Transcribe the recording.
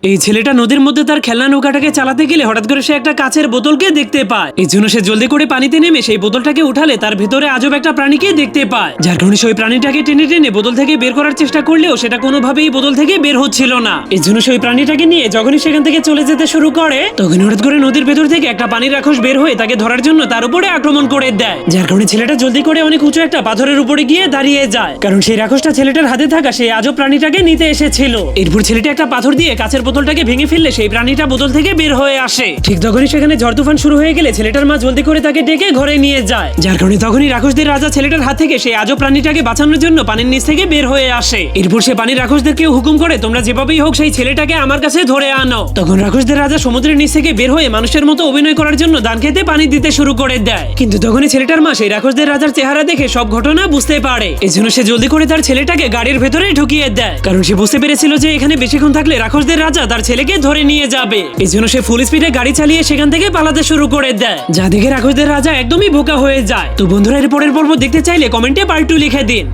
এই ছেলেটা নদীর মধ্যে তার খেলনা নৌকাটাকে চালাতে গেলে হঠাৎ করে সে একটা কাচের বোতলকে দেখতে পায়। এই জন্য সে জলদি করে পানিতে নেমে সেই বোতলটাকে উঠালে তার ভেতরে আজব একটা প্রাণীকে দেখতে পায়, যার কারণে সেই প্রাণীটাকে টেনে টেনে বোতল থেকে বের করার চেষ্টা করলেও সেটা কোনোভাবেই বোতল থেকে বের হচ্ছিল না। এই জন্য সেই প্রাণীটাকে নিয়ে যখনই সেখান থেকে চলে যেতে শুরু করে তখন হঠাৎ করে নদীর ভেতর থেকে একটা পানির রাক্ষস বের হয়ে তাকে ধরার জন্য তার উপরে আক্রমণ করে দেয়, যার কারণে ছেলেটা জলদি করে অনেক উঁচু একটা পাথরের উপরে গিয়ে দাঁড়িয়ে যায়, কারণ সেই রাক্ষসটা ছেলেটার হাতে থাকা সেই আজব প্রাণীটাকে নিতে এসেছিল। এরপর ছেলেটা একটা পাথর দিয়ে কাচের বোতলটাকে ভেঙে ফেললে সেই প্রাণীটা বোতল থেকে বের হয়ে আসে। ঠিক তখনই সেখানে ঝড় তুফান শুরু হয়ে গেলে ছেলেটার মা জলদি করে তাকে ডেকে ঘরে নিয়ে যায়, যার কারণে তখনই রাক্ষসদের রাজা ছেলেটার হাত থেকে সেই আজব প্রাণীটাকে বাঁচানোর জন্য পানির নিচ থেকে বের হয়ে আসে। এরপর সে পানির রাক্ষসদেরকেও হুকুম করে তোমরা যেভাবেই হোক সেই ছেলেটাকে আমার কাছে ধরে আনো। তখন রাক্ষসদের রাজা সমুদ্রের নিচ থেকে বের হয়ে মানুষের মতো অভিনয় করার জন্য দান খেতে পানি দিতে শুরু করে দেয়, কিন্তু তখনই ছেলেটার মা সেই রাক্ষসদের রাজার চেহারা দেখে সব ঘটনা বুঝতে পারে। এই জন্য সে জলদি করে তার ছেলেটাকে গাড়ির ভেতরে ঢুকিয়ে দেয়, কারণ সে বুঝতে পেরেছিল যে এখানে বেশিক্ষণ থাকলে রাক্ষসদের রাজা তার ছেলেকে ধরে নিয়ে যাবে। এই জন্য সে ফুল স্পিডে গাড়ি চালিয়ে সেখান থেকে পালাতে শুরু করে দেয়, যা দেখে রাক্ষসদের রাজা একদমই বোকা হয়ে যায়। তো বন্ধুরা, এর পরের পর্ব দেখতে চাইলে কমেন্টে পার্ট 2 লিখে দিন।